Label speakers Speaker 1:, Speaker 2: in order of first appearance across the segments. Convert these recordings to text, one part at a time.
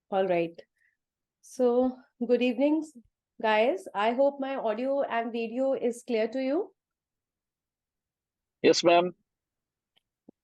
Speaker 1: All right. So, good evening, guys. I hope my audio and video is clear to you.
Speaker 2: Yes, ma'am.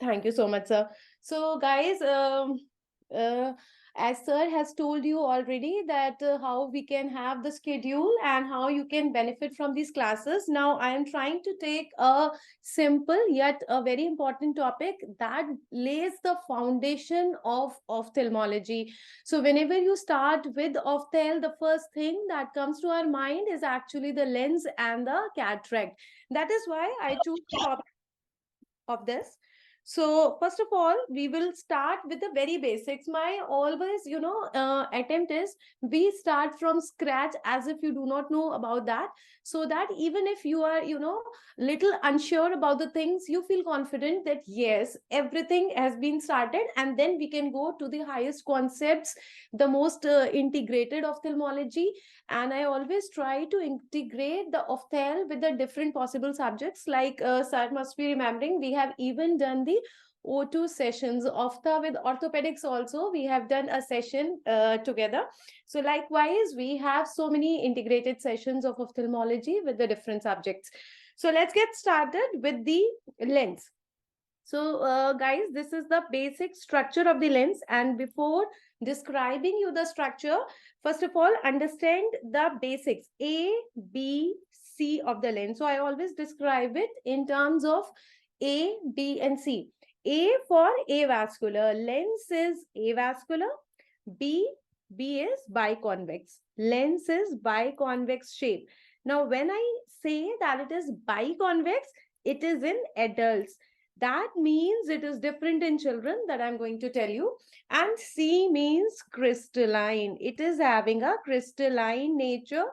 Speaker 1: Thank you so much, sir. So, guys, uh, as sir has told you already that how we can have the schedule and how you can benefit from these classes. Now, I am trying to take a simple yet a very important topic that lays the foundation of ophthalmology. So, whenever you start with ophthal, the first thing that comes to our mind is actually the lens and the cataract. That is why I choose the topic of this. So first of all, we will start with the very basics. My always, attempt is we start from scratch as if you do not know about that, so that even if you are, little unsure about the things, you feel confident that yes, everything has been started, and then we can go to the highest concepts, the most integrated ophthalmology. And I always try to integrate the ophthal with the different possible subjects. Like sir must be remembering, we have even done the O2 sessions ophtha with orthopedics also. We have done a session together. So likewise, we have so many integrated sessions of ophthalmology with the different subjects. So let's get started with the lens. So, guys, this is the basic structure of the lens. And before describing you the structure, first of all, understand the basics A, B, C of the lens. So, I always describe it in terms of A, B, and C. A for avascular. Lens is avascular. B, B is biconvex. Lens is biconvex shape. Now, when I say that it is biconvex, it is in adults. That means it is different in children, that I'm going to tell you. And C means crystalline. It is having a crystalline nature,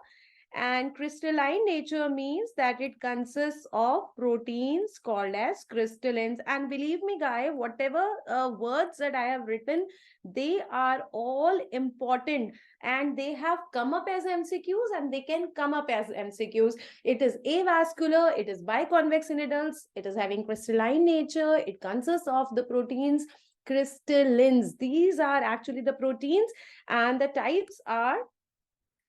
Speaker 1: and crystalline nature means that it consists of proteins called as crystallins. And believe me, guy, whatever words that I have written, they are all important, and they have come up as MCQs, and they can come up as MCQs. It is avascular, it is biconvex in adults, it is having crystalline nature, it consists of the proteins crystallins. These are actually the proteins, and the types are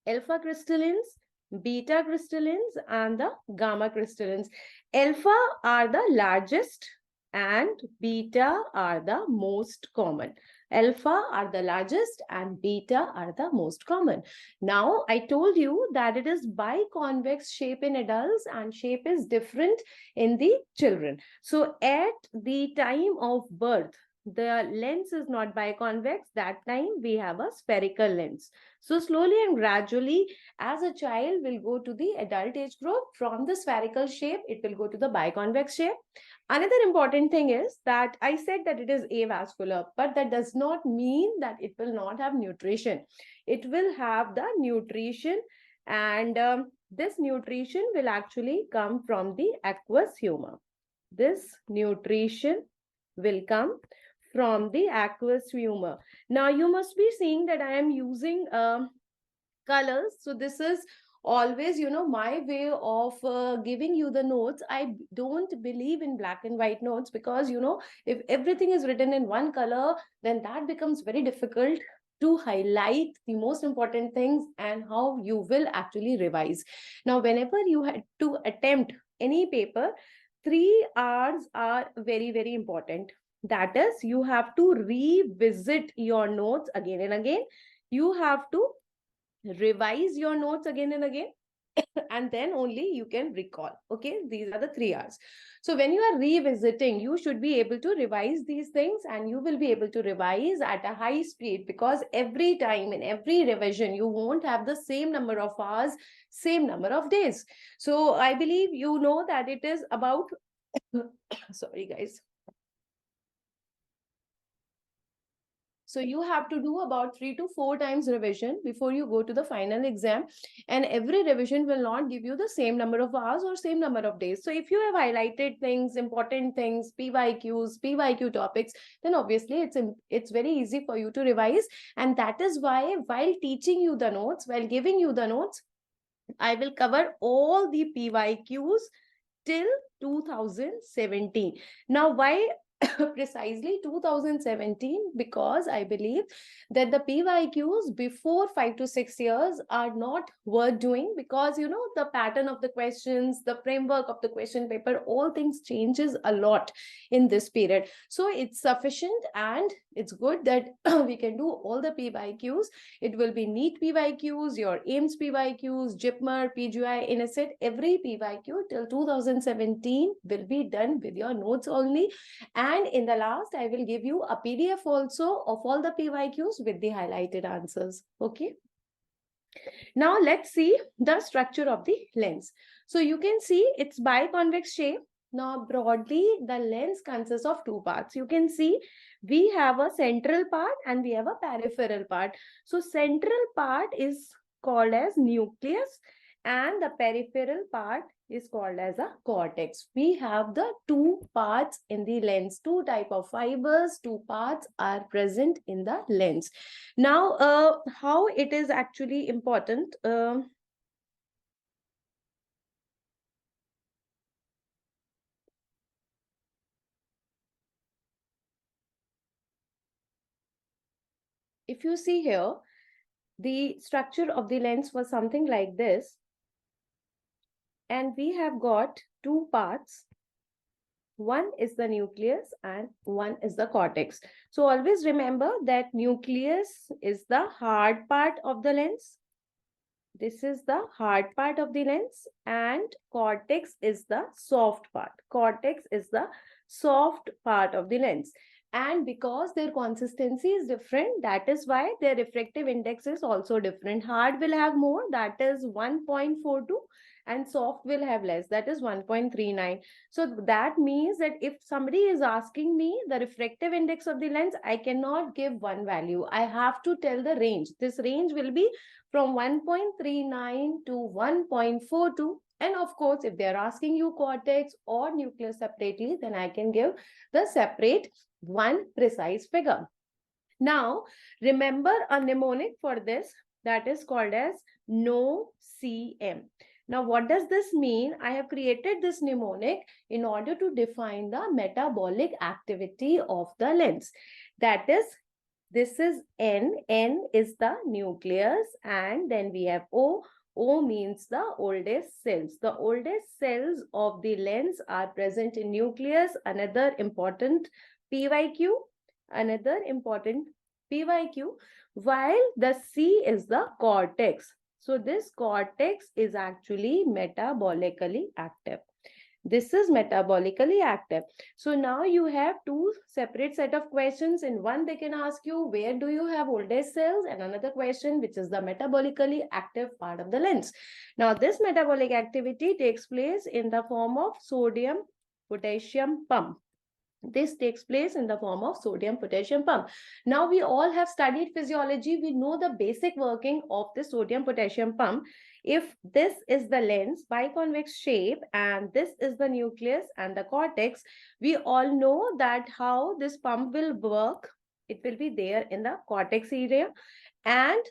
Speaker 1: alpha crystallins, beta crystallins, and the gamma crystallins. Alpha are the largest and beta are the most common. Alpha are the largest and beta are the most common. Now, I told you that it is biconvex shape in adults and shape is different in the children. So, at the time of birth, the lens is not biconvex. That time we have a spherical lens. So slowly and gradually, as a child will go to the adult age group, from the spherical shape, it will go to the biconvex shape. Another important thing is that I said that it is avascular, but that does not mean that it will not have nutrition. It will have the nutrition, and this nutrition will actually come from the aqueous humor. This nutrition will come from the aqueous humor. Now you must be seeing that I am using colors. So this is always, my way of giving you the notes. I don't believe in black and white notes, because, if everything is written in one color, then that becomes very difficult to highlight the most important things and how you will actually revise. Now, whenever you had to attempt any paper, 3 hours are very, very important. That is, you have to revisit your notes again and again. You have to revise your notes again and again, and then only you can recall. Okay, these are the 3 hours. So when you are revisiting, you should be able to revise these things, and you will be able to revise at a high speed, because every time in every revision you won't have the same number of hours, same number of days. So I believe you know that it is about sorry guys. So you have to do about 3 to 4 times revision before you go to the final exam. And every revision will not give you the same number of hours or same number of days. So if you have highlighted things, important things, PYQ topics, then obviously it's very easy for you to revise. And that is why, while teaching you the notes, while giving you the notes, I will cover all the PYQs till 2017. Now, why precisely 2017, because I believe that the PYQs before 5 to 6 years are not worth doing, because you know the pattern of the questions, the framework of the question paper, all things changes a lot in this period. So it's sufficient and it's good that we can do all the PYQs. It will be NEET PYQs, your AIMS PYQs, JIPMER, PGI, INSET, every PYQ till 2017 will be done with your notes only. And in the last, I will give you a PDF also of all the PYQs with the highlighted answers. Okay. Now let's see the structure of the lens. So you can see it's biconvex shape. Now broadly, the lens consists of two parts. You can see we have a central part and we have a peripheral part. So central part is called as nucleus and the peripheral part is called as a cortex. We have the two parts in the lens, two type of fibers, two parts are present in the lens. Now, how it is actually important? If you see here, the structure of the lens was something like this. And we have got two parts. One is the nucleus and one is the cortex. So always remember that nucleus is the hard part of the lens. This is the hard part of the lens and cortex is the soft part. Cortex is the soft part of the lens. And because their consistency is different, that is why their refractive index is also different. Hard will have more, that is 1.42, and soft will have less, that is 1.39. So that means that if somebody is asking me the refractive index of the lens, I cannot give one value. I have to tell the range. This range will be from 1.39 to 1.42. And of course, if they're asking you cortex or nucleus separately, then I can give the separate one precise figure. Now, remember a mnemonic for this, that is called as NO-CM. Now, what does this mean? I have created this mnemonic in order to define the metabolic activity of the lens. That is, this is N. N is the nucleus, and then we have O. O means the oldest cells. The oldest cells of the lens are present in nucleus. Another important PYQ. Another important PYQ. While the C is the cortex. So this cortex is actually metabolically active. This is metabolically active. So now you have two separate set of questions. In one, they can ask you, where do you have oldest cells? And another question, which is the metabolically active part of the lens. Now, this metabolic activity takes place in the form of sodium potassium pump. This takes place in the form of sodium potassium pump. Now we all have studied physiology. We know the basic working of the sodium potassium pump. If this is the lens, biconvex shape, and this is the nucleus and the cortex, we all know that how this pump will work. It will be there in the cortex area. And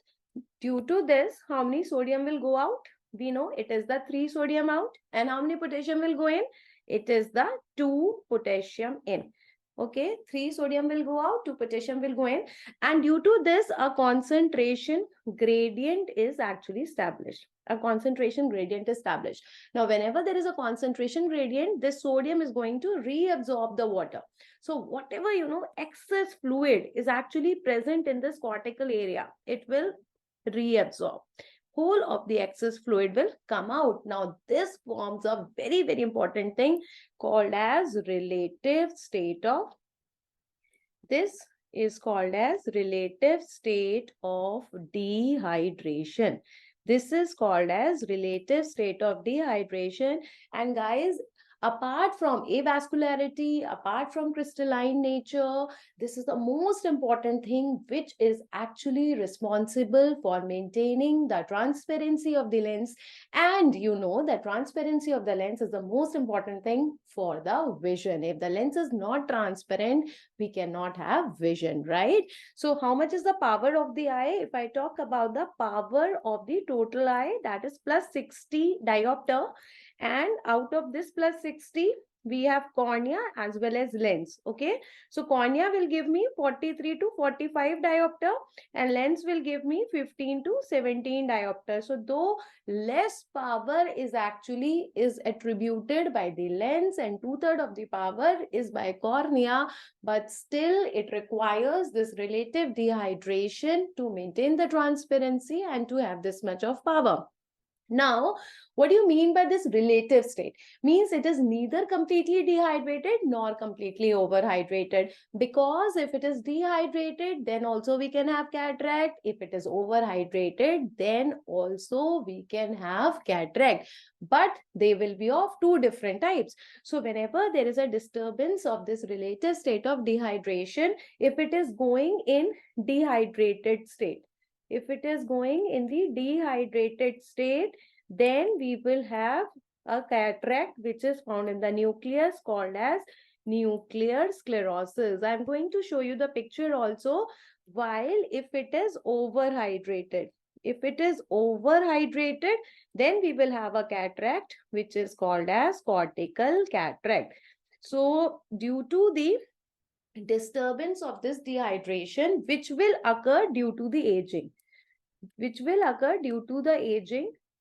Speaker 1: due to this, how many sodium will go out? We know it is the 3 sodium out. And how many potassium will go in? It is the 2 potassium in. Okay, 3 sodium will go out, 2 potassium will go in. And due to this, a concentration gradient is actually established. A concentration gradient is established. Now, whenever there is a concentration gradient, this sodium is going to reabsorb the water. So whatever, excess fluid is actually present in this cortical area, it will reabsorb. Whole of the excess fluid will come out. Now, this forms a very, very important thing called as relative state of. This is called as relative state of dehydration. This is called as relative state of dehydration. And guys, apart from avascularity, apart from crystalline nature, this is the most important thing which is actually responsible for maintaining the transparency of the lens. And the transparency of the lens is the most important thing for the vision. If the lens is not transparent, we cannot have vision, right? So how much is the power of the eye? If I talk about the power of the total eye, that is plus 60 diopter. And out of this plus 60, we have cornea as well as lens. Okay, so cornea will give me 43 to 45 diopter and lens will give me 15 to 17 diopter. So though less power is actually attributed by the lens and 2/3 of the power is by cornea, but still it requires this relative dehydration to maintain the transparency and to have this much of power. Now, what do you mean by this relative state? Means it is neither completely dehydrated nor completely overhydrated. Because if it is dehydrated, then also we can have cataract. If it is overhydrated, then also we can have cataract. But they will be of two different types. So whenever there is a disturbance of this relative state of dehydration, if it is going in dehydrated state, if it is going in the dehydrated state, then we will have a cataract which is found in the nucleus called as nuclear sclerosis. I'm going to show you the picture also. While if it is overhydrated, if it is overhydrated, then we will have a cataract which is called as cortical cataract. So due to the disturbance of this dehydration, which will occur due to the aging,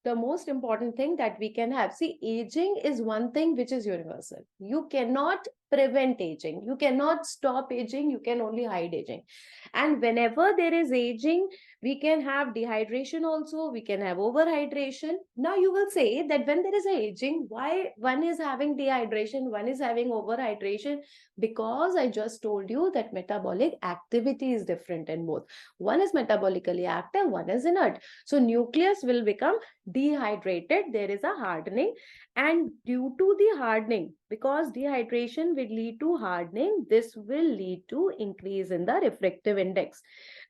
Speaker 1: the most important thing that we can have. See, aging is one thing which is universal. You cannot prevent aging. You cannot stop aging. You can only hide aging. And whenever there is aging, we can have dehydration also. We can have overhydration. Now you will say that when there is aging, why one is having dehydration, one is having overhydration? Because I just told you that metabolic activity is different in both. One is metabolically active, one is inert. So nucleus will become dehydrated. There is a hardening, and due to the hardening, because dehydration will lead to hardening, this will lead to increase in the refractive index.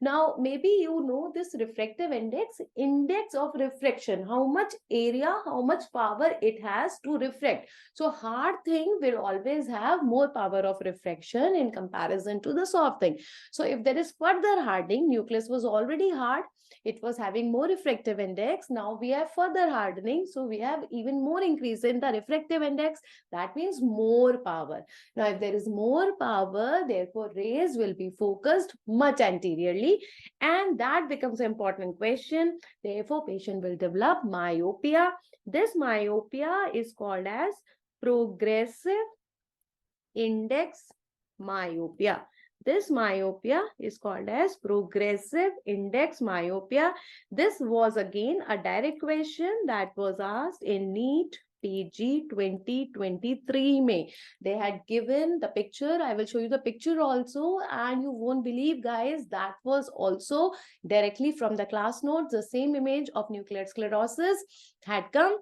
Speaker 1: Now maybe you know this refractive index of refraction, how much area, how much power it has to refract. So hard thing will always have more power of refraction in comparison to the soft thing. So if there is further hardening, nucleus was already hard, it was having more refractive index. Now we have further hardening, so we have even more increase in the refractive index. That means more power. Now if there is more power, therefore rays will be focused much anteriorly, and that becomes an important question. Therefore patient will develop myopia. This myopia is called as progressive index myopia. This myopia is called as progressive index myopia. This was again a direct question that was asked in NEET PG 2023 May. They had given the picture. I will show you the picture also, and you won't believe, guys, that was also directly from the class notes. The same image of nuclear sclerosis had come,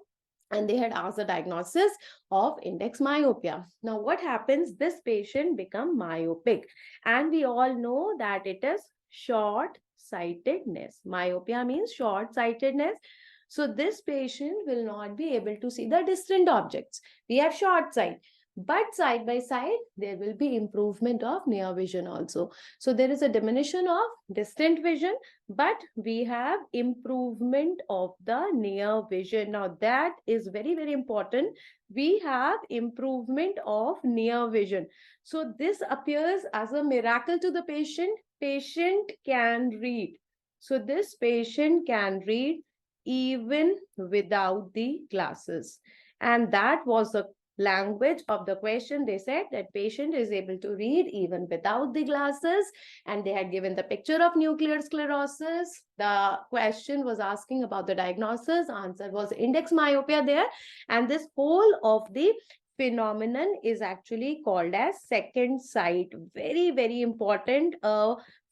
Speaker 1: and they had asked the diagnosis of index myopia. Now what happens? This patient become myopic, and we all know that it is short sightedness. Myopia means short sightedness. So this patient will not be able to see the distant objects. We have short sight, but side by side there will be improvement of near vision also. So there is a diminution of distant vision, but we have improvement of the near vision. Now that is very, very important. We have improvement of near vision. So this appears as a miracle to the patient. Patient can read. So this patient can read even without the glasses. And that was the language of the question. They said that patient is able to read even without the glasses, and they had given the picture of nuclear sclerosis. The question was asking about the diagnosis. Answer was index myopia there, and this whole of the phenomenon is actually called as second sight. Very, very important.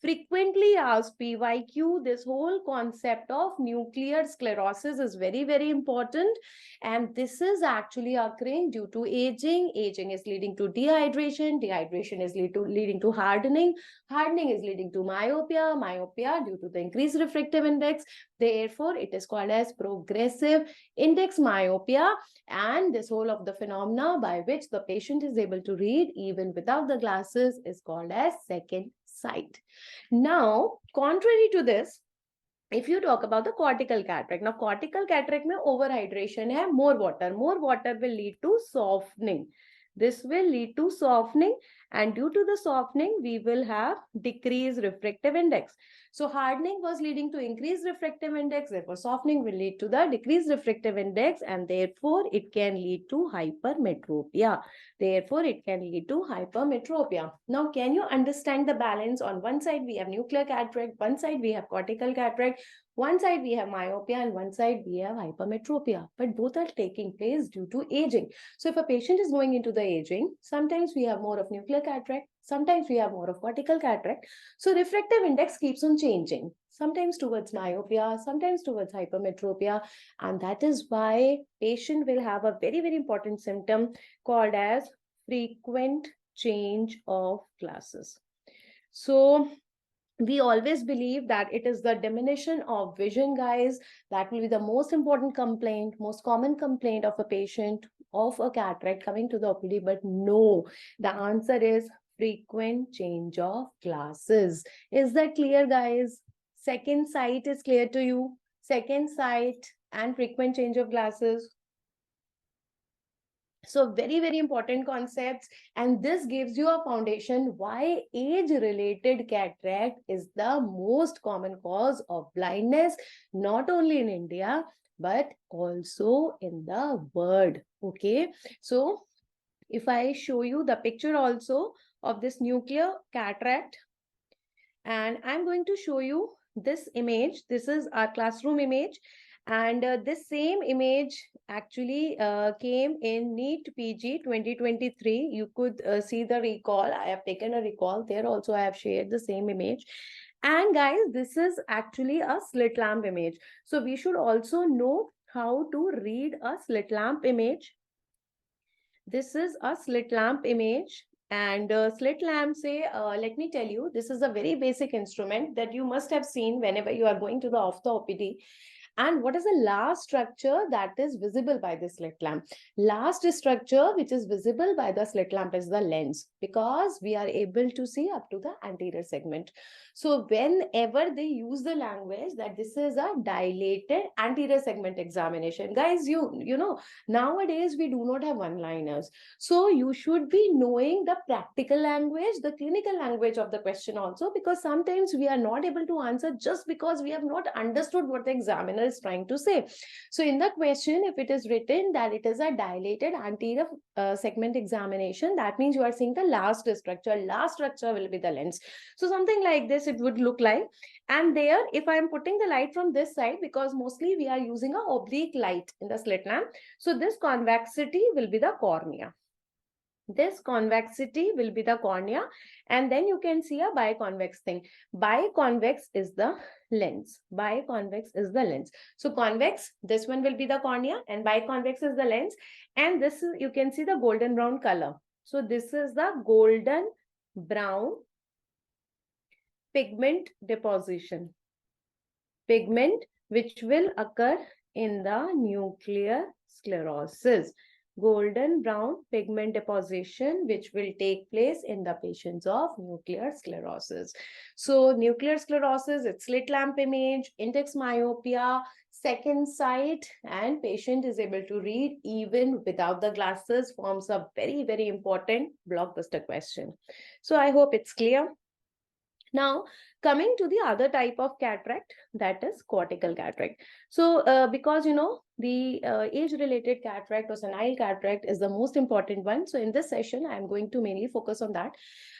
Speaker 1: Frequently asked PYQ, this whole concept of nuclear sclerosis is very, very important, and this is actually occurring due to aging. Aging is leading to dehydration. Dehydration is leading to hardening. Hardening is leading to myopia. Myopia due to the increased refractive index. Therefore, it is called as progressive index myopia, and this whole of the phenomena by which the patient is able to read even without the glasses is called as second sight. Now, contrary to this, if you talk about the cortical cataract, now cortical cataract में overhydration है, more water will lead to softening. This will lead to softening, and due to the softening, we will have decreased refractive index. So hardening was leading to increased refractive index, therefore softening will lead to the decreased refractive index, and therefore it can lead to hypermetropia. Therefore, it can lead to hypermetropia. Now, can you understand the balance? On one side, we have nuclear cataract, one side we have cortical cataract, one side we have myopia, and one side we have hypermetropia. But both are taking place due to aging. So if a patient is going into the aging, sometimes we have more of nuclear cataract, sometimes we have more of cortical cataract. So refractive index keeps on changing, sometimes towards myopia, sometimes towards hypermetropia. And that is why patient will have a very, very important symptom called as frequent change of glasses. So we always believe that it is the diminution of vision, guys. That will be the most important complaint, most common complaint of a patient of a cataract coming to the OPD. But no, the answer is frequent change of glasses. Is that clear, guys? Second sight is clear to you? Second sight and frequent change of glasses. So very, very important concepts. And this gives you a foundation why age-related cataract is the most common cause of blindness, not only in India, but also in the world. Okay. So if I show you the picture also of this nuclear cataract, and I'm going to show you this image. This is our classroom image. And this same image actually came in NEET PG 2023. You could see the recall. I have taken a recall there. Also, I have shared the same image. And guys, this is actually a slit lamp image. So we should also know how to read a slit lamp image. This is a slit lamp image. And slit lamp, say, let me tell you, this is a very basic instrument that you must have seen whenever you are going to the OPD. And what is the last structure that is visible by the slit lamp? Last structure which is visible by the slit lamp is the lens, because we are able to see up to the anterior segment. So whenever they use the language that this is a dilated anterior segment examination, guys, you know, nowadays we do not have one-liners. So you should be knowing the practical language, the clinical language of the question also, because sometimes we are not able to answer just because we have not understood what the examiner is trying to say. So in the question, if it is written that it is a dilated anterior segment examination, that means you are seeing the last structure. Last structure will be the lens. So something like this it would look like. And there, if I am putting the light from this side, because mostly we are using a oblique light in the slit lamp, so this convexity will be the cornea. This convexity will be the cornea, and then you can see a biconvex thing. Biconvex is the lens. Biconvex is the lens. So convex, this one will be the cornea, and biconvex is the lens. And this is, you can see the golden brown color. So this is the golden brown pigment deposition. Pigment which will occur in the nuclear sclerosis. Golden brown pigment deposition which will take place in the patients of nuclear sclerosis. So nuclear sclerosis, it's slit lamp image, index myopia, second sight, and patient is able to read even without the glasses, forms a very, very important blockbuster question. So I hope it's clear. Now, coming to the other type of cataract, that is cortical cataract. So, because, you know, the age-related cataract or senile cataract is the most important one. So, in this session, I am going to mainly focus on that.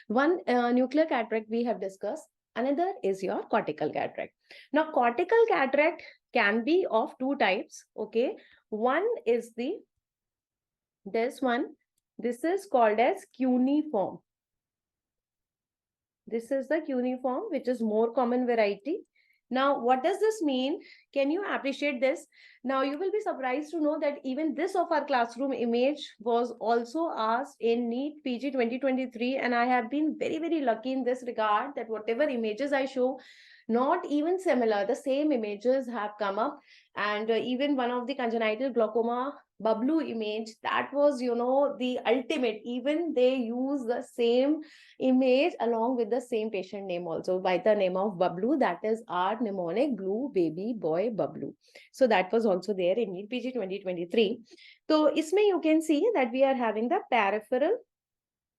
Speaker 1: One, nuclear cataract we have discussed. Another is your cortical cataract. Now, cortical cataract can be of two types, okay? One is this one. This is called as cuneiform. This is the cuneiform, which is more common variety. Now, what does this mean? Can you appreciate this? Now, you will be surprised to know that even this of our classroom image was also asked in NEET PG 2023. And I have been very, very lucky in this regard that whatever images I show, not even similar, the same images have come up. And even one of the congenital glaucoma Bablu image, that was, you know, the ultimate. Even they use the same image along with the same patient name also, by the name of Bablu, that is our mnemonic, blue baby boy Bablu. So that was also there in NEET PG 2023. So isme you can see that we are having the peripheral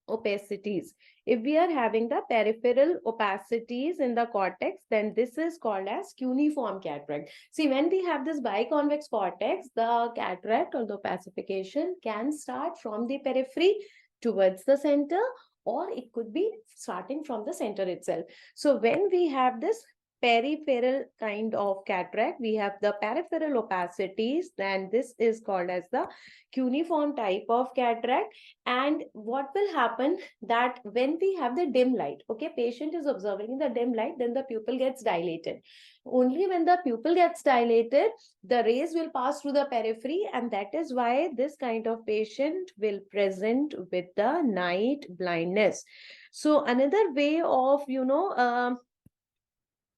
Speaker 1: opacities. If we are having the peripheral opacities in the cortex, then this is called as cuneiform cataract. See, when we have this biconvex cortex, the cataract or the opacification can start from the periphery towards the center, or it could be starting from the center itself. So when we have this peripheral kind of cataract, we have the peripheral opacities, then this is called as the cuneiform type of cataract. And what will happen, that when we have the dim light, okay, patient is observing in the dim light, then the pupil gets dilated. Only when the pupil gets dilated, the rays will pass through the periphery, and that is why this kind of patient will present with the night blindness. So another way of,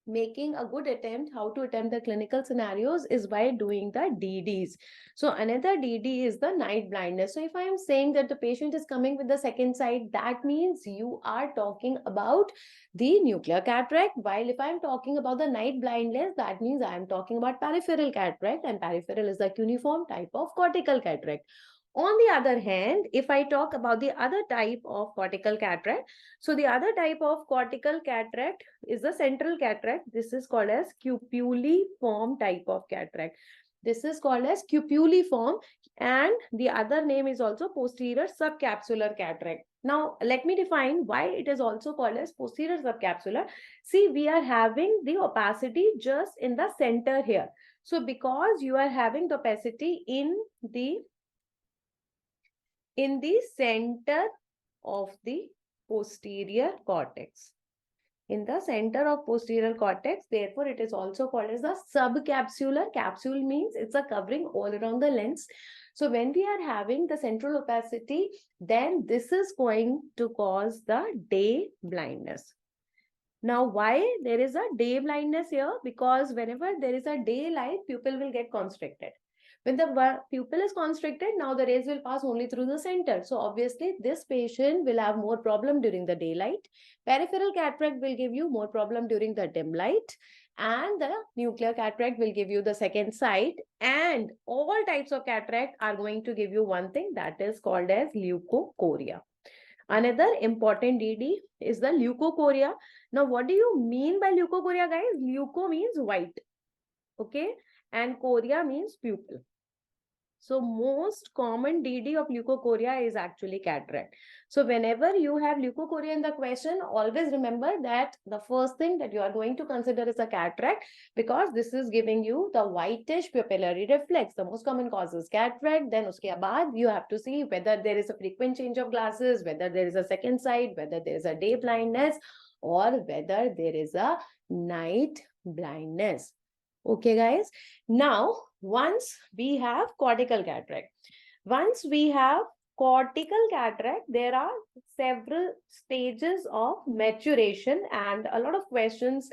Speaker 1: making a good attempt, how to attempt the clinical scenarios, is by doing the DDs. So another DD is the night blindness. So if I am saying that the patient is coming with the second sight, that means you are talking about the nuclear cataract. While if I am talking about the night blindness, that means I am talking about peripheral cataract, and peripheral is the cuneiform type of cortical cataract. On the other hand, if I talk about the other type of cortical cataract, so the other type of cortical cataract is the central cataract. This is called as cupuliform type of cataract. This is called as cupuliform, and the other name is also posterior subcapsular cataract. Now, let me define why it is also called as posterior subcapsular. See, we are having the opacity just in the center here. So, because you are having the opacity in the center of the posterior cortex. In the center of posterior cortex, therefore it is also called as the subcapsular. Capsule means it's a covering all around the lens. So when we are having the central opacity, then this is going to cause the day blindness. Now, why there is a day blindness here? Because whenever there is a daylight, pupil will get constricted. When the pupil is constricted, now the rays will pass only through the center. So obviously, this patient will have more problem during the daylight. Peripheral cataract will give you more problem during the dim light. And the nuclear cataract will give you the second sight. And all types of cataract are going to give you one thing, that is called as leukocoria. Another important DD is the leukocoria. Now, what do you mean by leukocoria, guys? Leuko means white, okay? And coria means pupil. So most common DD of leukocoria is actually cataract. So whenever you have leukocoria in the question, always remember that the first thing that you are going to consider is a cataract, because this is giving you the whitish pupillary reflex. The most common cause is cataract. Then uske baad you have to see whether there is a frequent change of glasses, whether there is a second sight, whether there is a day blindness, or whether there is a night blindness. Okay, guys. Now, once we have cortical cataract, there are several stages of maturation, and a lot of questions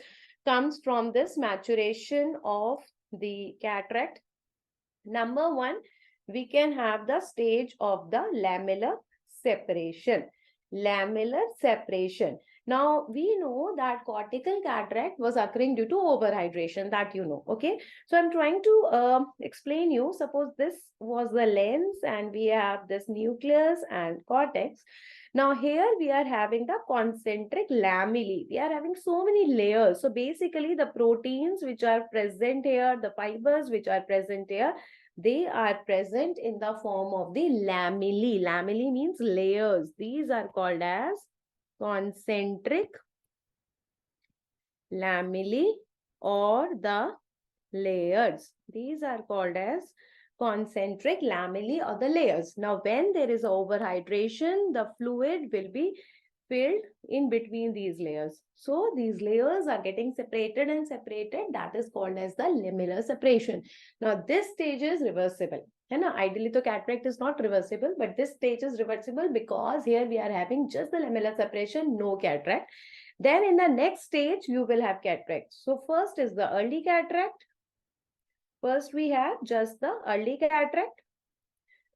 Speaker 1: comes from this maturation of the cataract. Number one, we can have the stage of the lamellar separation. Lamellar separation. Now, we know that cortical cataract was occurring due to overhydration, that you know, okay? So, I'm trying to explain you. Suppose this was the lens and we have this nucleus and cortex. Now, here we are having the concentric lamellae. We are having so many layers. So, basically, the proteins which are present here, the fibers which are present here, they are present in the form of the lamellae. Lamellae means layers. These are called as concentric lamellae or the layers. These are called as concentric lamellae or the layers. Now, when there is overhydration, the fluid will be filled in between these layers. So, these layers are getting separated and separated. That is called as the lamellar separation. Now, this stage is reversible. Ideally, the cataract is not reversible, but this stage is reversible because here we are having just the lamellar separation, no cataract. Then in the next stage, you will have cataract. So, first is the early cataract. First, we have just the early cataract.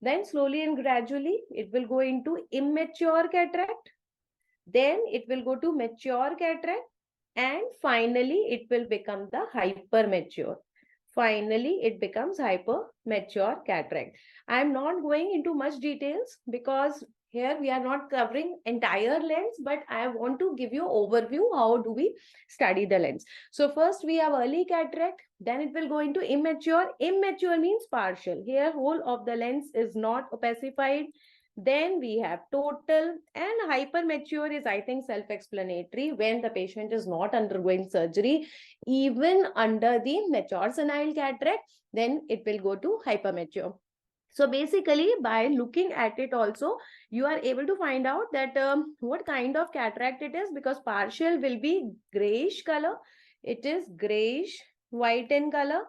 Speaker 1: Then slowly and gradually, it will go into immature cataract. Then it will go to mature cataract. And finally, it will become the hypermature. Finally, it becomes hypermature cataract. I am not going into much details because here we are not covering entire lens, but I want to give you overview how do we study the lens. So first we have early cataract, then it will go into immature. Immature means partial. Here whole of the lens is not opacified. Then we have total, and hypermature is, I think, self-explanatory when the patient is not undergoing surgery, even under the mature senile cataract, then it will go to hypermature. So basically, by looking at it also, you are able to find out that what kind of cataract it is, because partial will be grayish color. It is grayish white in color.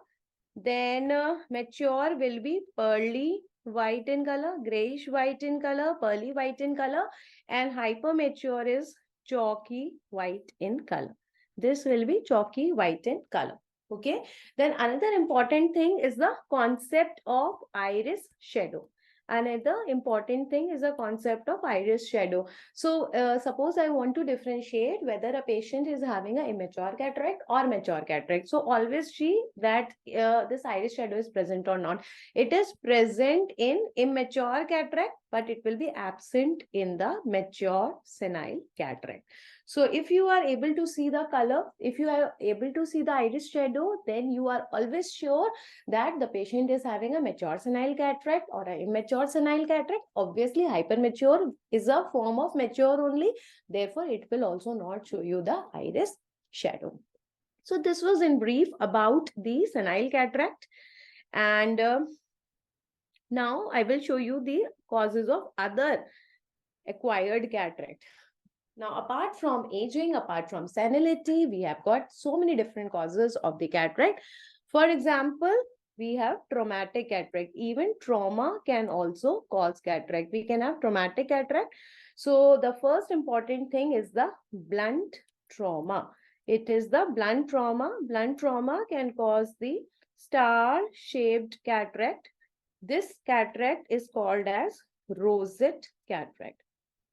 Speaker 1: Then mature will be pearly white in color, grayish white in color, pearly white in color, and hypermature is chalky white in color. This will be chalky white in color. Okay. Then another important thing is the concept of iris shadow. Another important thing is the concept of iris shadow. So suppose I want to differentiate whether a patient is having an immature cataract or mature cataract. So always see that this iris shadow is present or not. It is present in immature cataract, but it will be absent in the mature senile cataract. So if you are able to see the color, if you are able to see the iris shadow, then you are always sure that the patient is having a mature senile cataract or an immature senile cataract. Obviously, hypermature is a form of mature only. Therefore, it will also not show you the iris shadow. So this was in brief about the senile cataract. And now I will show you the causes of other acquired cataract. Now, apart from aging, apart from senility, we have got so many different causes of the cataract. For example, we have traumatic cataract. Even trauma can also cause cataract. We can have traumatic cataract. So the first important thing is the blunt trauma. It is the blunt trauma. Blunt trauma can cause the star-shaped cataract. This cataract is called as rosette cataract.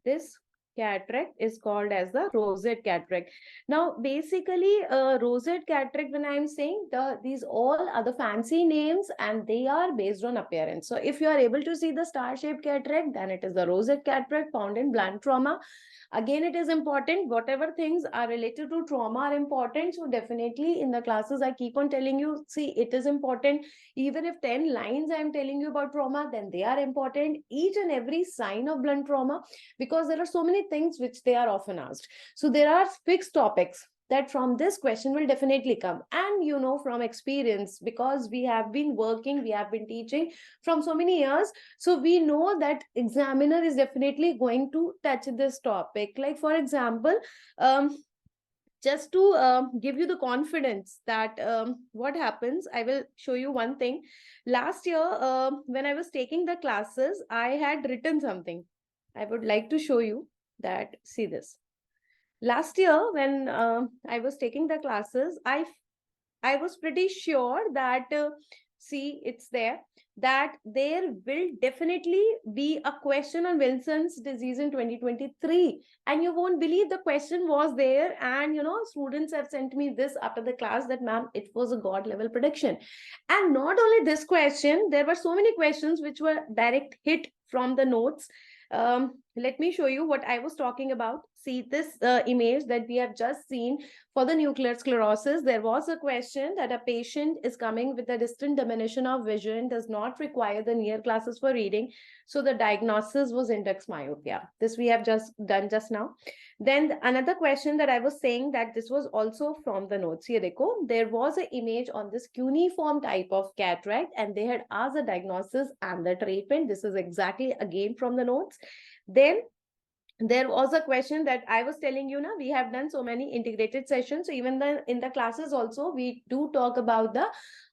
Speaker 1: This cataract is called as the rosette cataract. Now, basically, rosette cataract, when I am saying, these all are the fancy names and they are based on appearance. So, if you are able to see the star-shaped cataract, then it is the rosette cataract found in blunt trauma. Again, it is important. Whatever things are related to trauma are important. So, definitely in the classes, I keep on telling you, see, it is important. Even if 10 lines I am telling you about trauma, then they are important. Each and every sign of blunt trauma, because there are so many things which they are often asked. So there are fixed topics that from this question will definitely come. And you know, from experience, because we have been working, we have been teaching from so many years, so we know that examiner is definitely going to touch this topic. Like for example, just to give you the confidence that what happens, I will show you one thing. Last year, when I was taking the classes, I had written something. I would like to show you that. See this. Last year, when I was taking the classes, I was pretty sure that, see, it's there, that there will definitely be a question on Wilson's disease in 2023. And you won't believe the question was there. And, you know, students have sent me this after the class that, ma'am, it was a God level prediction. And not only this question, there were so many questions which were direct hit from the notes. Let me show you what I was talking about. See this image that we have just seen for the nuclear sclerosis. There was a question that a patient is coming with a distant diminution of vision, does not require the near glasses for reading. So the diagnosis was index myopia. This we have just done just now. Then another question that I was saying that this was also from the notes. Here they go. There was an image on this cuneiform type of cataract and they had asked the diagnosis and the treatment. This is exactly again from the notes. Then there was a question that I was telling you now, we have done so many integrated sessions. So even in the classes also, we do talk about the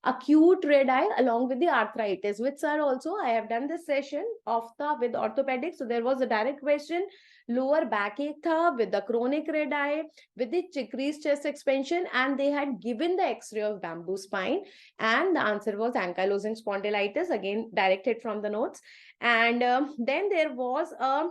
Speaker 1: acute red eye along with the arthritis. With sir also, I have done this session of the with orthopedic. So there was a direct question, lower backache tha with the chronic red eye, with the decreased chest expansion, and they had given the X-ray of bamboo spine, and the answer was ankylosing spondylitis, again directed from the notes. And then there was a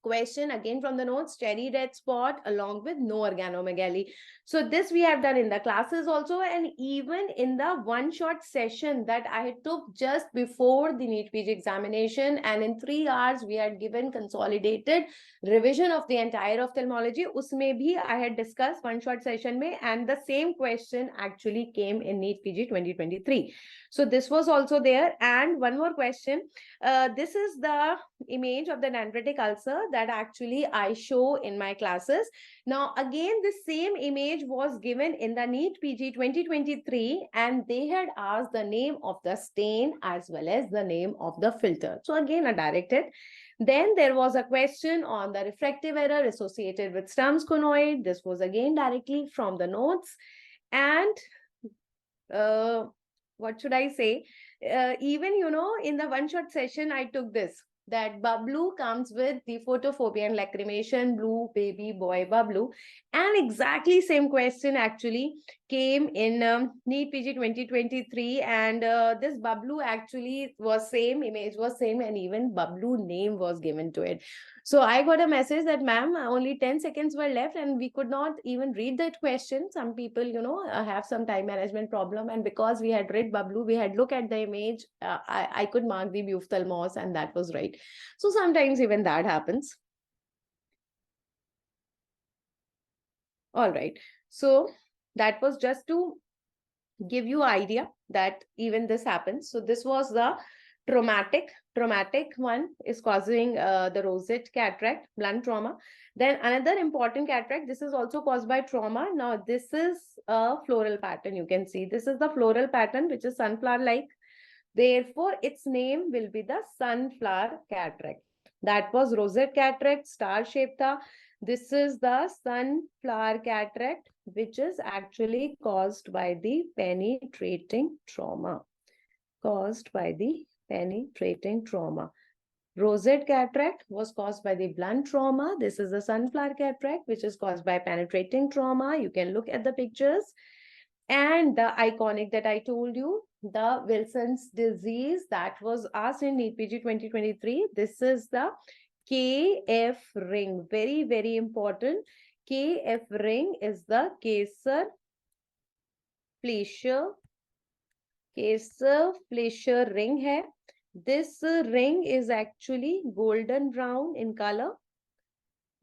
Speaker 1: question again from the notes, cherry red spot along with no organomegaly. So this we have done in the classes also, and even in the one shot session that I took just before the NEET PG examination, and in 3 hours we had given consolidated revision of the entire ophthalmology. Usme bhi I had discussed one shot session mein, and the same question actually came in NEET PG 2023. So this was also there. And one more question, this is the image of the dendritic ulcer that actually I show in my classes. Now, again, the same image was given in the NEET PG 2023, and they had asked the name of the stain as well as the name of the filter. So again, I directed. Then there was a question on the refractive error associated with Sturm's conoid. This was again directly from the notes. And what should I say? Even, in the one shot session, I took this, that Bablu comes with the photophobia and lacrimation, blue baby boy Bablu. And exactly same question actually came in NEET PG 2023. And this Bablu actually was same, image was same, and even Bablu name was given to it. So I got a message that, ma'am, only 10 seconds were left and we could not even read that question. Some people, have some time management problem. And because we had read Bablu, we had looked at the image, I could mark the ophthalmos, and that was right. So sometimes even that happens. All right. So that was just to give you idea that even this happens. So this was the traumatic one is causing the rosette cataract, blunt trauma. Then another important cataract, this is also caused by trauma. Now this is a floral pattern. You can see this is the floral pattern, which is sunflower like. Therefore its name will be the sunflower cataract. That was rosette cataract, star shaped tha. This is the sunflower cataract, which is actually caused by the penetrating trauma. Caused by the penetrating trauma. Rosette cataract was caused by the blunt trauma. This is the sunflower cataract, which is caused by penetrating trauma. You can look at the pictures. And the iconic that I told you, the Wilson's disease, that was asked in NEET PG 2023. This is the KF ring. Very, very important. KF ring is the Kaiser Fleischer ring hai. This ring is actually golden brown in color.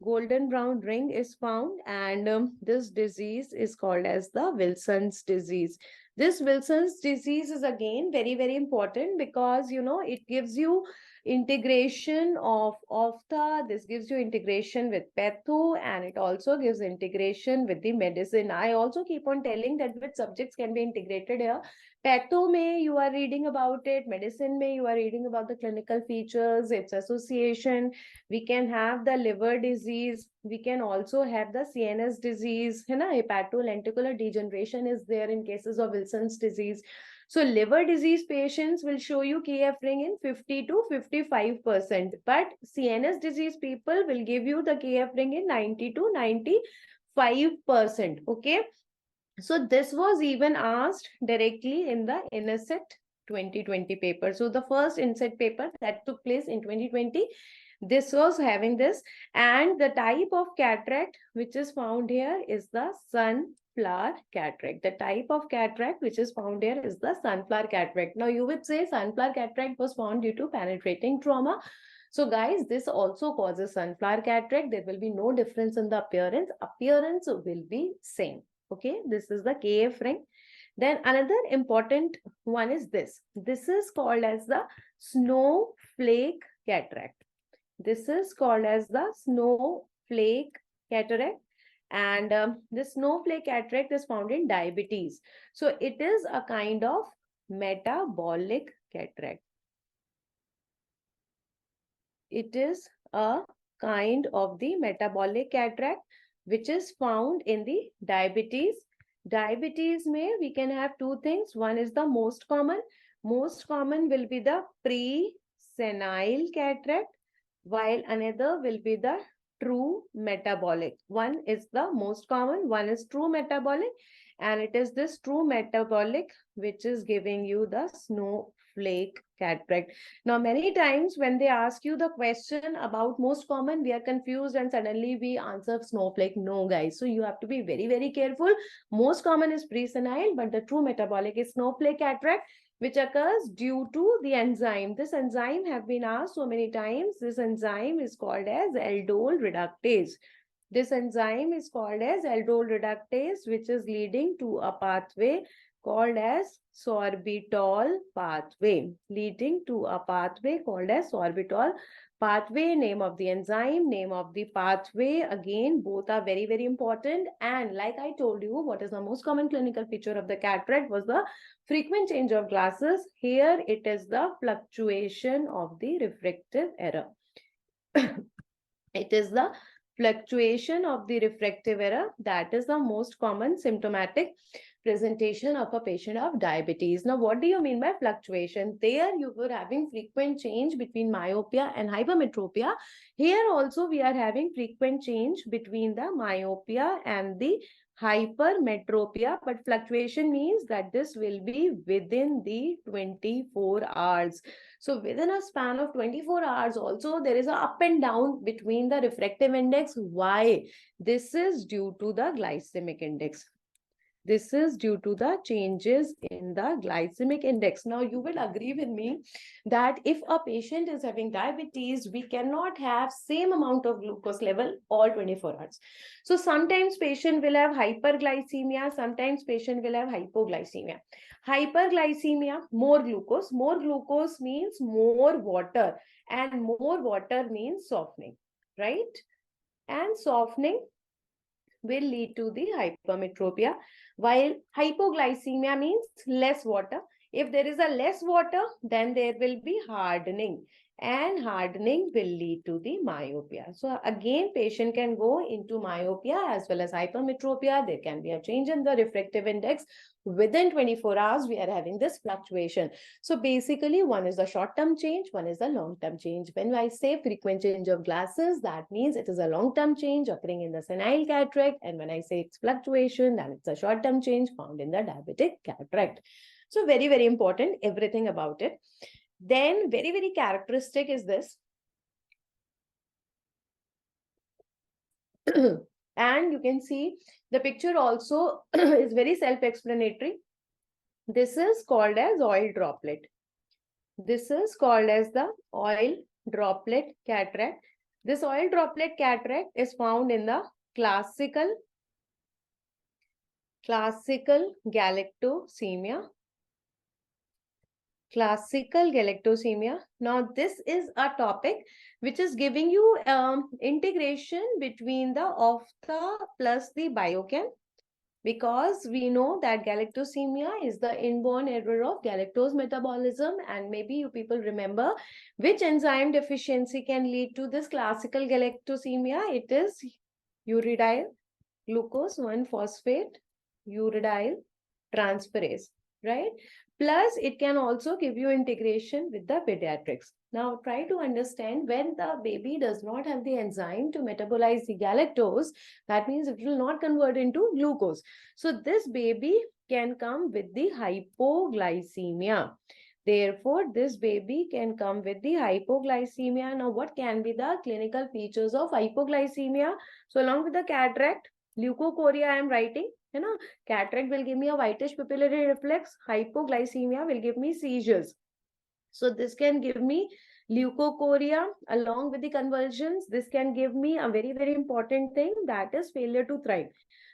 Speaker 1: Golden brown ring is found, and this disease is called as the Wilson's disease. This Wilson's disease is again very, very important because, it gives you integration of this gives you integration with patho, and it also gives integration with the medicine. I also keep on telling that which subjects can be integrated here. Patho may you are reading about it, medicine may you are reading about the clinical features, its association. We can have the liver disease. We can also have the CNS disease. Hepatolenticular degeneration is there in cases of Wilson's disease. So liver disease patients will show you KF ring in 50 to 55%. But CNS disease people will give you the KF ring in 90 to 95%. Okay. So this was even asked directly in the NSET 2020 paper. So the first NSET paper that took place in 2020, this was having this. And the type of cataract which is found here is the sunflower cataract. The type of cataract which is found here is the sunflower cataract. Now you would say sunflower cataract was found due to penetrating trauma. So guys, this also causes sunflower cataract. There will be no difference in the appearance. Appearance will be same. Okay, this is the KF ring. Then another important one is this. This is called as the snowflake cataract. This is called as the snowflake cataract. And this snowflake cataract is found in diabetes. So it is a kind of metabolic cataract. It is a kind of the metabolic cataract, which is found in the diabetes. Diabetes may we can have two things. One is the most common. Most common will be the pre-senile cataract, while another will be the true metabolic. One is the most common, one is true metabolic, and it is this true metabolic which is giving you the snowflake cataract. Now, many times when they ask you the question about most common, we are confused and suddenly we answer snowflake. No, guys. So you have to be very, very careful. Most common is pre-senile, but the true metabolic is snowflake cataract, which occurs due to the enzyme. This enzyme have been asked so many times. This enzyme is called as aldol reductase. This enzyme is called as aldol reductase, which is leading to a pathway called as sorbitol pathway, leading to a pathway called as sorbitol pathway. Name of the enzyme, name of the pathway, again both are very, very important. And like I told you, what is the most common clinical feature of the cataract was the frequent change of glasses. Here it is the fluctuation of the refractive error. It is the fluctuation of the refractive error that is the most common symptomatic presentation of a patient of diabetes. Now, what do you mean by fluctuation? There you were having frequent change between myopia and hypermetropia. Here also we are having frequent change between the myopia and the hypermetropia, but fluctuation means that this will be within the 24 hours. So within a span of 24 hours also there is a up and down between the refractive index. Why? This is due to the glycemic index. This is due to the changes in the glycemic index. Now, you will agree with me that if a patient is having diabetes, we cannot have same amount of glucose level all 24 hours. So sometimes patient will have hyperglycemia, sometimes patient will have hypoglycemia. Hyperglycemia, more glucose means more water, and more water means softening, right? And softening will lead to the hypermetropia, while hypoglycemia means less water. If there is a less water, then there will be hardening, and hardening will lead to the myopia. So again, patient can go into myopia as well as hypermetropia. There can be a change in the refractive index. Within 24 hours, we are having this fluctuation. So basically, one is the short-term change, one is the long-term change. When I say frequent change of glasses, that means it is a long-term change occurring in the senile cataract. And when I say it's fluctuation, then it's a short-term change found in the diabetic cataract. So very, very important, everything about it. Then very, very characteristic is this. And you can see the picture also is very self-explanatory. This is called as oil droplet. This is called as the oil droplet cataract. This oil droplet cataract is found in the classical galactosemia. Classical galactosemia. Now, this is a topic which is giving you integration between the ophtha plus the biochem, because we know that galactosemia is the inborn error of galactose metabolism, and maybe you people remember which enzyme deficiency can lead to this classical galactosemia. It is uridyl glucose 1-phosphate uridyl transferase, right? Plus, it can also give you integration with the pediatrics. Now, try to understand, when the baby does not have the enzyme to metabolize the galactose, that means it will not convert into glucose. So, this baby can come with the hypoglycemia. Therefore, this baby can come with the hypoglycemia. Now, what can be the clinical features of hypoglycemia? So, along with the cataract, leukocoria I am writing. You know, cataract will give me a whitish pupillary reflex. Hypoglycemia will give me seizures. So this can give me leukocoria along with the convulsions. This can give me a very, very important thing, that is failure to thrive.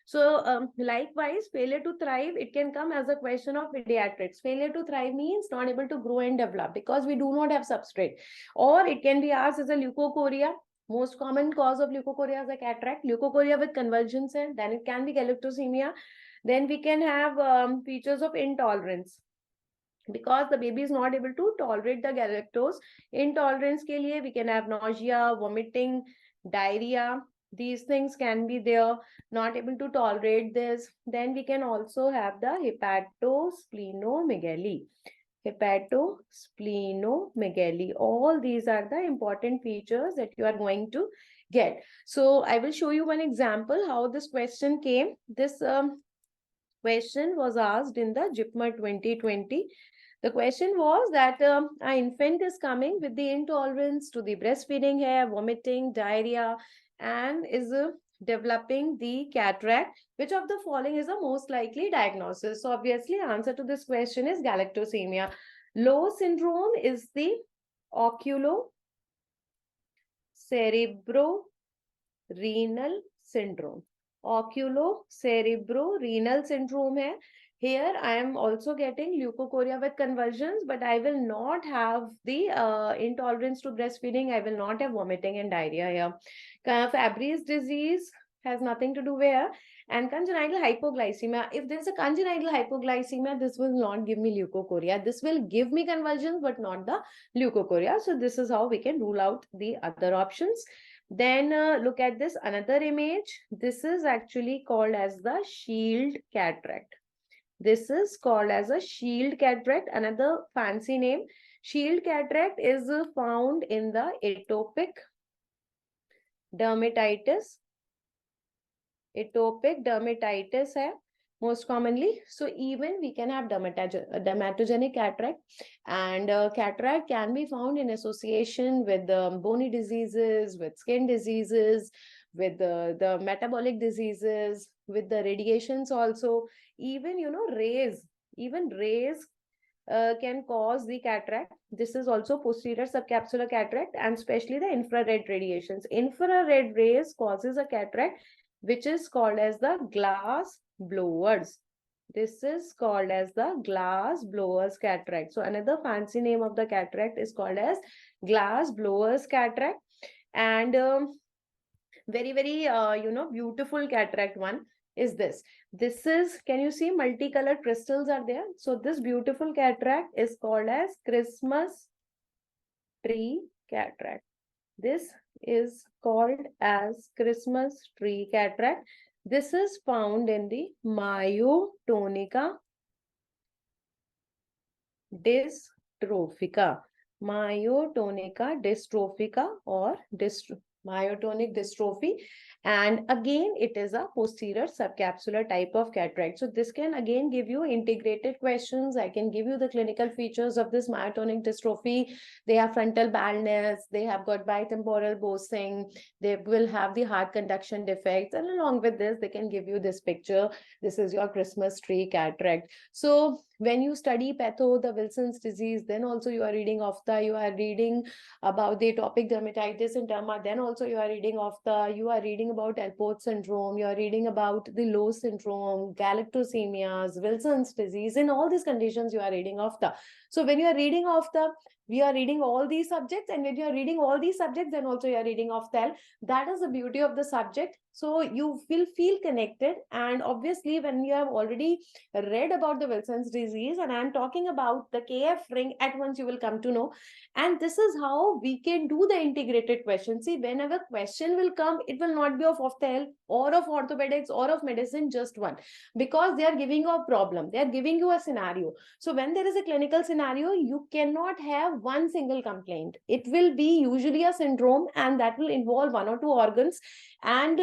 Speaker 1: So likewise, failure to thrive, it can come as a question of pediatrics. Failure to thrive means not able to grow and develop because we do not have substrate. Or it can be asked as a leukocoria. Most common cause of leukocoria is a cataract. Leukocoria with convulsions, and then it can be galactosemia. Then we can have features of intolerance, because the baby is not able to tolerate the galactose. Intolerance ke liye we can have nausea, vomiting, diarrhea, these things can be there, not able to tolerate this. Then we can also have the hepatosplenomegaly. Hepatosplenomegaly. All these are the important features that you are going to get. So I will show you one example how this question came. This question was asked in the JIPMER 2020. The question was that an infant is coming with the intolerance to the breastfeeding hair, vomiting, diarrhea, and is developing the cataract. Which of the following is the most likely diagnosis? So obviously, answer to this question is galactosemia. Low syndrome is the oculocerebrorenal syndrome. Oculocerebrorenal syndrome है. Here I am also getting leukocoria with convulsions, but I will not have the intolerance to breastfeeding. I will not have vomiting and diarrhea here. Fabry's disease has nothing to do here. And congenital hypoglycemia. If there is a congenital hypoglycemia, this will not give me leukocoria. This will give me convulsions, but not the leukocoria. So this is how we can rule out the other options. Then look at this another image. This is actually called as the shield cataract. This is called as a shield cataract, another fancy name. Shield cataract is found in the atopic dermatitis. Atopic dermatitis है most commonly. So even we can have dermatogenic cataract, and cataract can be found in association with bony diseases, with skin diseases, with the metabolic diseases, with the radiations also. Even, rays, can cause the cataract. This is also posterior subcapsular cataract, and especially the infrared radiations. Infrared rays causes a cataract, which is called as the glass blowers. This is called as the glass blowers cataract. So another fancy name of the cataract is called as glass blowers cataract. And very, very, beautiful cataract one is this. This is, can you see multicolored crystals are there? So this beautiful cataract is called as Christmas tree cataract. This is called as Christmas tree cataract. This is found in the myotonica dystrophica. Myotonica dystrophica or myotonic dystrophy, and again it is a posterior subcapsular type of cataract. So this can again give you integrated questions. I can give you the clinical features of this myotonic dystrophy. They have frontal baldness, they have got bitemporal bossing, they will have the heart conduction defects, and along with this they can give you this picture. This is your Christmas tree cataract. So when you study patho, the Wilson's disease, then also you are reading ophtha, you are reading about the atopic dermatitis and derma, then also you are reading you are reading about Alport syndrome, you are reading about the Lowe syndrome, galactosemias, Wilson's disease. In all these conditions, you are reading So when you are reading we are reading all these subjects, and when you are reading all these subjects, then also you are reading That is the beauty of the subject. So you will feel connected. And obviously, when you have already read about the Wilson's disease, and I'm talking about the KF ring, at once you will come to know. And this is how we can do the integrated question. See, whenever question will come, it will not be of ophthalm or of orthopedics or of medicine, just one, because they are giving you a problem, they are giving you a scenario. So when there is a clinical scenario, you cannot have one single complaint. It will be usually a syndrome, and that will involve one or two organs. And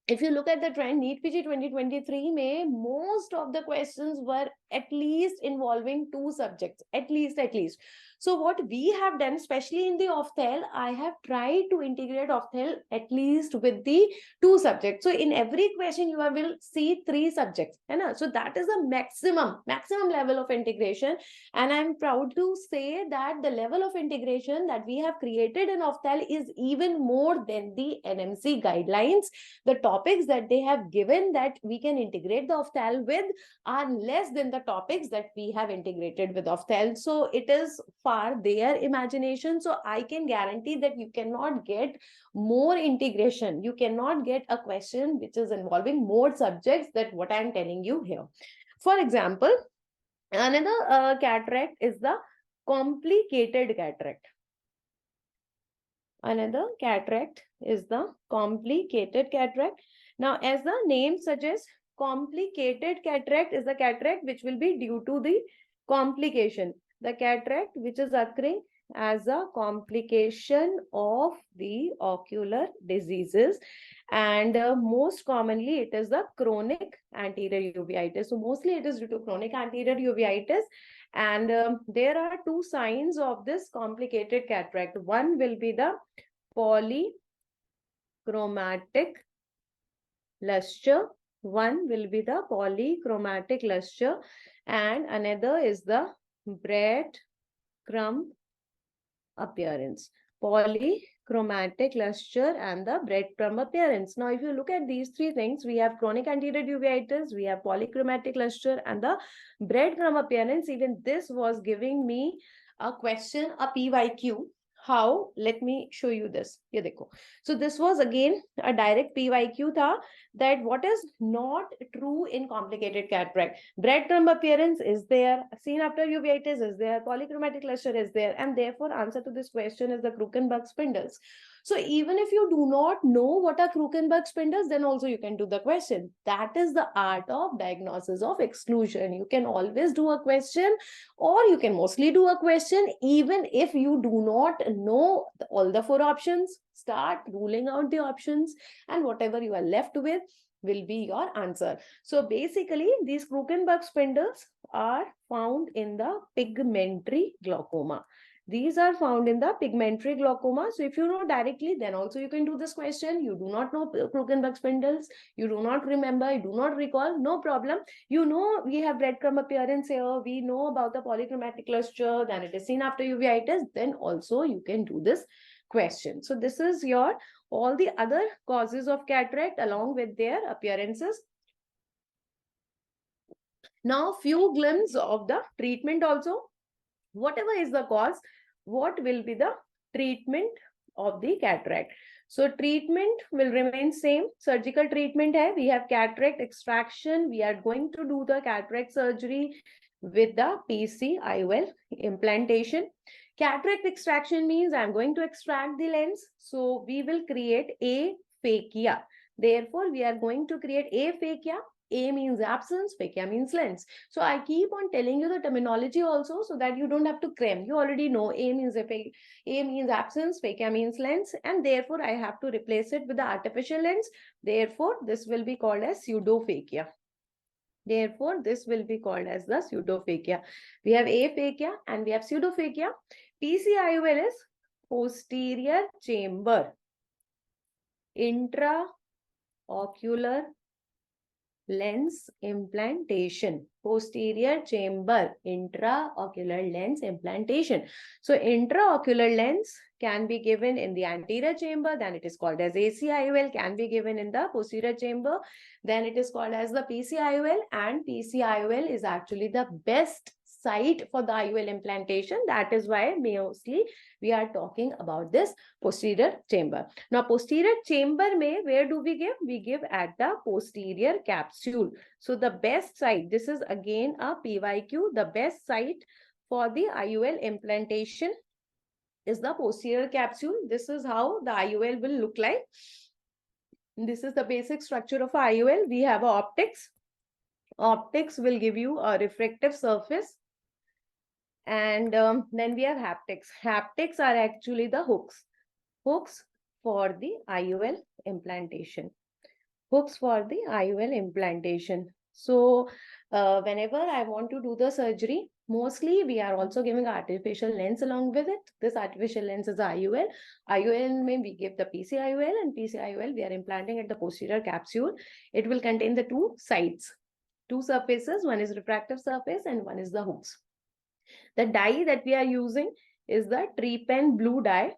Speaker 1: if you look at the trend, NEET PG 2023 may most of the questions were at least involving two subjects, at least. So what we have done, especially in the ophthalm, I have tried to integrate ophthalm at least with the two subjects. So in every question you will see three subjects, so that is the maximum level of integration. And I'm proud to say that the level of integration that we have created in ophthalm is even more than the NMC guidelines. The topics that they have given that we can integrate the ophthalm with are less than the topics that we have integrated with ophthalm. So it is far their imagination. So I can guarantee that you cannot get more integration. You cannot get a question which is involving more subjects than what I'm telling you here. For example, another cataract is the complicated cataract. Another cataract is the complicated cataract. Now, as the name suggests, complicated cataract is the cataract which will be due to the complication. The cataract which is occurring as a complication of the ocular diseases, and most commonly it is the chronic anterior uveitis. So mostly it is due to chronic anterior uveitis, and there are two signs of this complicated cataract. One will be the polychromatic luster. One will be the polychromatic luster, and another is the breadcrumb appearance. Polychromatic luster and the breadcrumb appearance. Now, if you look at these three things, we have chronic anterior uveitis, we have polychromatic luster, and the breadcrumb appearance. Even this was giving me a question, a PYQ. How? Let me show you this. Ye dekho. So this was again a direct PYQ tha, that what is not true in complicated cataract. Breadcrumb appearance is there, seen after uveitis is there, polychromatic luster is there, and therefore answer to this question is the Krukenberg spindles. So even if you do not know what are Krukenberg spindles, then also you can do the question. That is the art of diagnosis of exclusion. You can always do a question, or you can mostly do a question even if you do not know all the four options. Start ruling out the options, and whatever you are left with will be your answer. So basically, these Krukenberg spindles are found in the pigmentary glaucoma. These are found in the pigmentary glaucoma. So if you know directly, then also you can do this question. You do not know Krukenberg spindles, you do not remember, you do not recall, no problem. You know we have breadcrumb appearance here, we know about the polychromatic luster, then it is seen after uveitis, then also you can do this question. So this is your all the other causes of cataract along with their appearances. Now, few glimpses of the treatment also. Whatever is the cause, what will be the treatment of the cataract? So treatment will remain same. Surgical treatment hai. We have cataract extraction. We are going to do the cataract surgery with the PCIOL implantation. Cataract extraction means I'm going to extract the lens. So we will create aphakia. Therefore, we are going to create aphakia. A means absence, phakia means lens. So I keep on telling you the terminology also so that you don't have to cram. You already know A means absence, phakia means lens, and therefore I have to replace it with the artificial lens. Therefore, this will be called as pseudophakia. Therefore, this will be called as the pseudophakia. We have aphakia and we have pseudophakia. PCIOL is posterior chamber intraocular lens implantation. Posterior chamber intraocular lens implantation. So intraocular lens can be given in the anterior chamber, then it is called as ACIOL, can be given in the posterior chamber, then it is called as the PCIOL, and PCIOL is actually the best site for the IOL implantation. That is why mostly we are talking about this posterior chamber. Now, posterior chamber mein, where do we give? We give at the posterior capsule. So the best site, this is again a PYQ, the best site for the IOL implantation is the posterior capsule. This is how the IOL will look like. This is the basic structure of IOL. We have optics. Optics will give you a refractive surface. And then we have haptics. Haptics are actually the hooks. Hooks for the IOL implantation. Hooks for the IOL implantation. So whenever I want to do the surgery, mostly we are also giving artificial lens along with it. This artificial lens is IOL. IOL may we give the PCIOL, and PCIOL we are implanting at the posterior capsule. It will contain the two sides, two surfaces. One is refractive surface and one is the hooks. The dye that we are using is the trypan blue dye.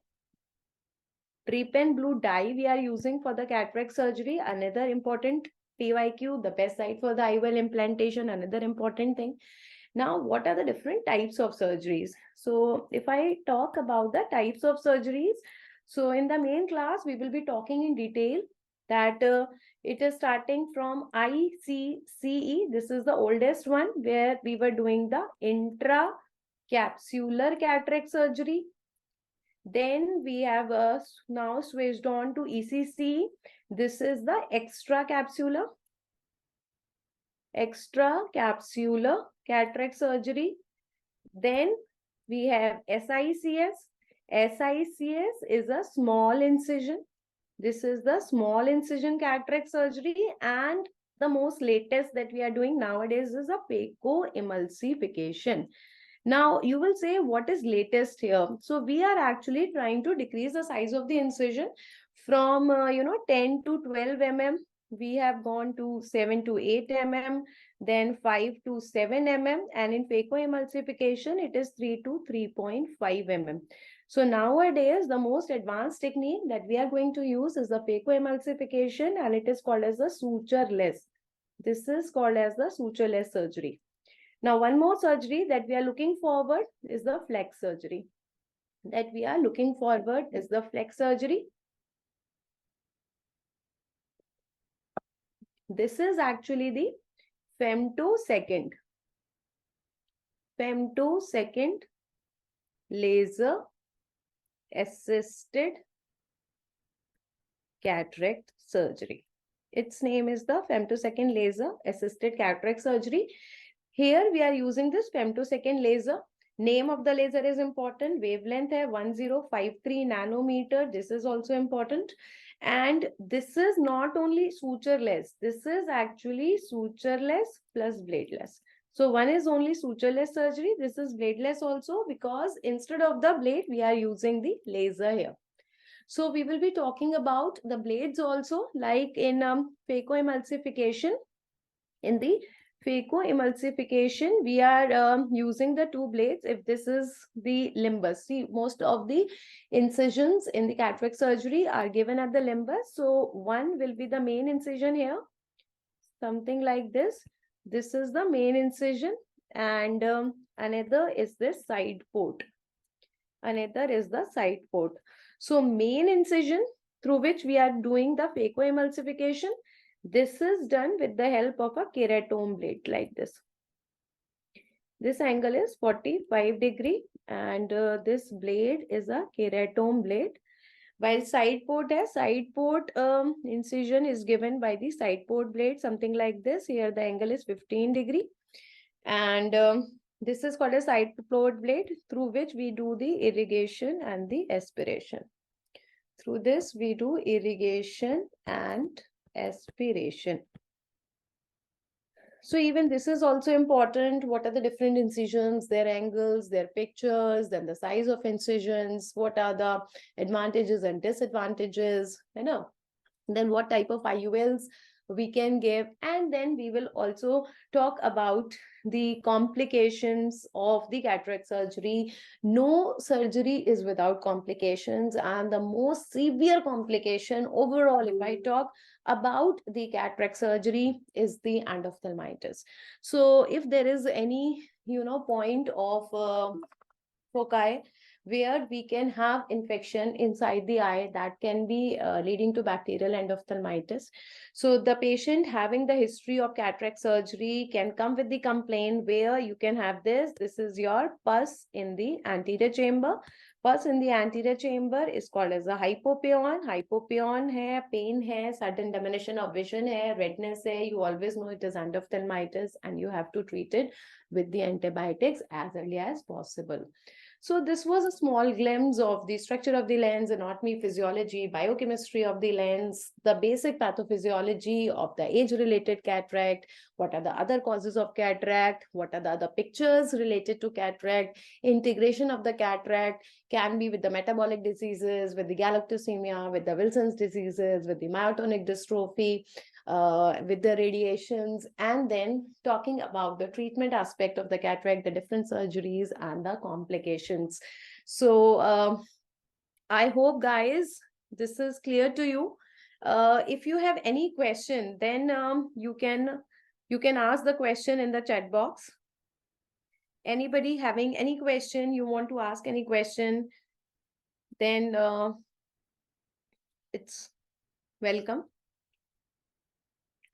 Speaker 1: Trypan blue dye we are using for the cataract surgery. Another important PYQ, the best site for the IOL implantation, another important thing. Now, what are the different types of surgeries? So if I talk about the types of surgeries, so in the main class, we will be talking in detail that it is starting from ICCE. This is the oldest one where we were doing the intracapsular cataract surgery. Then we have now switched on to ECC. This is the extracapsular cataract surgery. Then we have SICS. SICS is a small incision. This is the small incision cataract surgery, and the most latest that we are doing nowadays is a phacoemulsification. Now, you will say, what is latest here? So, we are actually trying to decrease the size of the incision from, 10 to 12 mm. We have gone to 7 to 8 mm, then 5 to 7 mm, and in phacoemulsification, it is 3 to 3.5 mm. So nowadays, the most advanced technique that we are going to use is the phacoemulsification, and it is called as the sutureless. This is called as the sutureless surgery. Now, one more surgery that we are looking forward is the flex surgery. This is actually the femtosecond laser assisted cataract surgery. Its name is the femtosecond laser assisted cataract surgery. Here we are using this femtosecond laser. Name of the laser is important. Wavelength है 1053 nanometer. This is also important. And this is not only sutureless. This is actually sutureless plus bladeless. So one is only sutureless surgery. This is bladeless also, because instead of the blade, we are using the laser here. So we will be talking about the blades also, like in phacoemulsification. In the phacoemulsification, we are using the two blades. If this is the limbus, see, most of the incisions in the cataract surgery are given at the limbus. So one will be the main incision here, something like this. This is the main incision, and another is this side port. Another is the side port. So main incision through which we are doing the phacoemulsification, this is done with the help of a keratome blade like this. This angle is 45 degree, and this blade is a keratome blade. While side port incision is given by the side port blade, something like this. Here the angle is 15 degree, and this is called a side port blade, through which we do the irrigation and the aspiration. Through this we do irrigation and aspiration. So even this is also important. What are the different incisions, their angles, their pictures, then the size of incisions, what are the advantages and disadvantages, then what type of IULs we can give, and then we will also talk about the complications of the cataract surgery. No surgery is without complications, and the most severe complication overall, if I talk about the cataract surgery, is the endophthalmitis. So if there is any point of foci where we can have infection inside the eye, that can be leading to bacterial endophthalmitis. So the patient having the history of cataract surgery can come with the complaint where you can have this is your pus in the anterior chamber. Pus in the anterior chamber is called as a hypopion. Hypopion hai, pain hai, sudden diminution of vision hai, redness hai. You always know it is endophthalmitis, and you have to treat it with the antibiotics as early as possible. So this was a small glimpse of the structure of the lens, anatomy, physiology, biochemistry of the lens, the basic pathophysiology of the age-related cataract, what are the other causes of cataract, what are the other pictures related to cataract, integration of the cataract can be with the metabolic diseases, with the galactosemia, with the Wilson's diseases, with the myotonic dystrophy, with the radiations, and then talking about the treatment aspect of the cataract, the different surgeries and the complications. So I hope, guys, this is clear to you. If you have any question, then you can ask the question in the chat box. Anybody having any question, you want to ask any question, then it's welcome.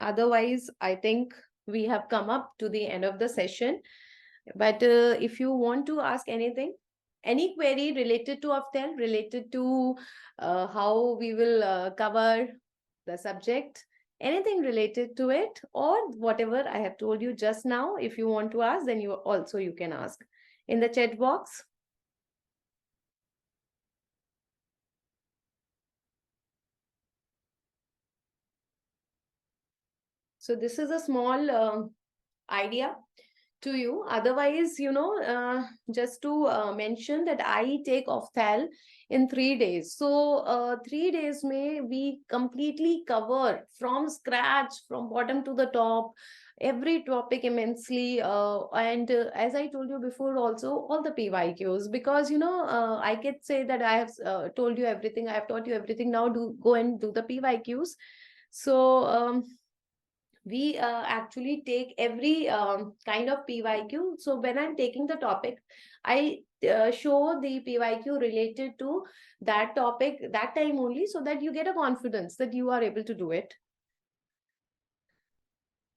Speaker 1: Otherwise, I think we have come up to the end of the session. But if you want to ask anything, Any query related to Ophthalm, related to how we will cover the subject, anything related to it, or whatever I have told you just now, if you want to ask, then you can ask in the chat box. So this is a small idea to you. Otherwise, just to mention that I take Ophthal in 3 days. So 3 days may we completely cover from scratch, from bottom to the top, every topic immensely. And as I told you before, also all the PYQs, because I could say that I have told you everything, I have taught you everything. Now do go and do the PYQs. So we actually take every kind of PYQ. So when I'm taking the topic, I show the PYQ related to that topic that time only, so that you get a confidence that you are able to do it.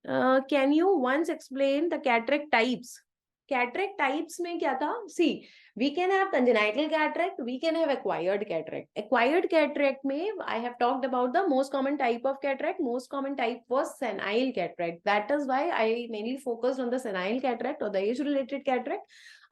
Speaker 1: Can you once explain the cataract types? Cataract types में क्या था? See, we can have congenital cataract, we can have acquired cataract. Acquired cataract में I have talked about the most common type of cataract. Most common type was senile cataract. That is why I mainly focused on the senile cataract or the age-related cataract.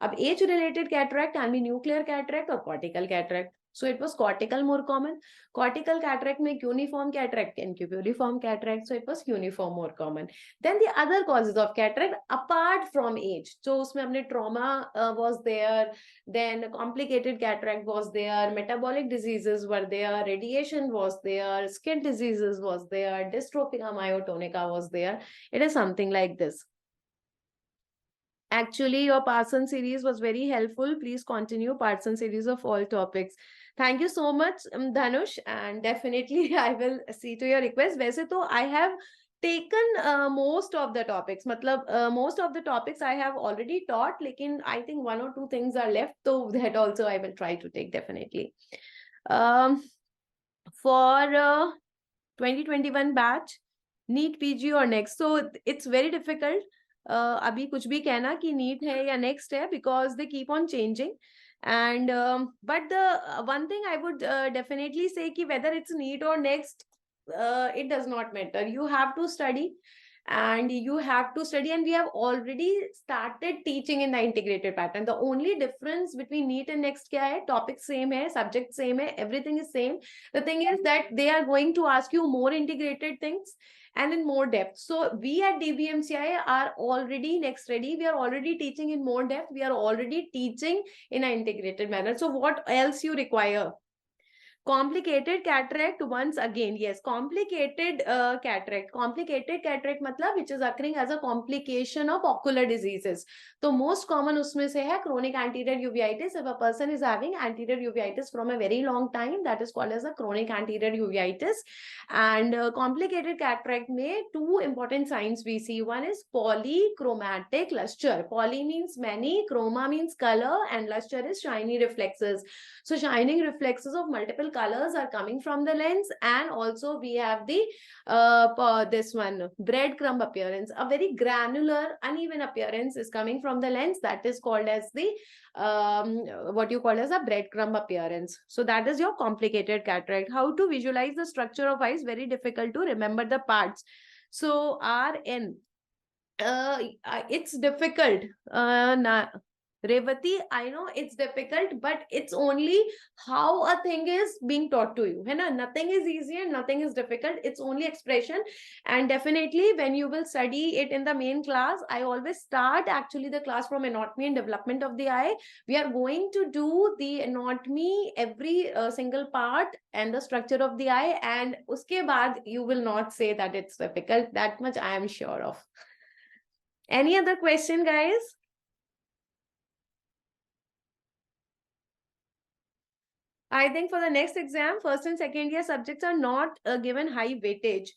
Speaker 1: अब age-related cataract can be nuclear cataract or cortical cataract. So it was cortical more common. Cortical cataract में cuneiform cataract and cupuliform cataract. So it was cuneiform more common. Then the other causes of cataract apart from age. So उसमें अपने trauma was there, then complicated cataract was there, metabolic diseases were there, radiation was there, skin diseases was there, dystrophica myotonica was there. It is something like this. Actually, your Parson series was very helpful. Please continue Parson series of all topics. Thank you so much, Dhanush, and definitely I will see to your request. वैसे तो I have taken most of the topics. मतलब most of the topics I have already taught, लेकिन I think one or two things are left. So that also I will try to take definitely. For 2021 batch, NEET PG or next. So it's very difficult. अभी कुछ भी कहना कि NEET है या next है, because they keep on changing. And but the one thing I would definitely say कि whether it's NEET or next, it does not matter. You have to study, and you have to study, and we have already started teaching in the integrated pattern. The only difference between NEET and next क्या है? Topic same है, subject same है, everything is same. The thing is that they are going to ask you more integrated things and in more depth. So we at DBMCI are already next ready. We are already teaching in more depth. We are already teaching in an integrated manner. So what else you require? Complicated cataract, once again, yes, complicated cataract. Complicated cataract matlab which is occurring as a complication of ocular diseases. So most common usme se hai chronic anterior uveitis. If a person is having anterior uveitis from a very long time, that is called as a chronic anterior uveitis. And complicated cataract mein two important signs we see. One is polychromatic luster. Poly means many, chroma means color, and luster is shiny reflexes. So shining reflexes of multiple colors are coming from the lens, and also we have the this one breadcrumb appearance. A very granular, uneven appearance is coming from the lens. That is called as the what you call as a breadcrumb appearance. So that is your complicated cataract. How to visualize the structure of eyes? Very difficult to remember the parts. So RN, it's difficult. Revati, I know it's difficult, but it's only how a thing is being taught to you. Nothing is easy and nothing is difficult. It's only expression. And definitely when you will study it in the main class, I always start actually the class from anatomy and development of the eye. We are going to do the anatomy, every single part and the structure of the eye. And uske baad you will not say that it's difficult. That much I am sure of. Any other question, guys? I think for the next exam, first and second year subjects are not given high weightage.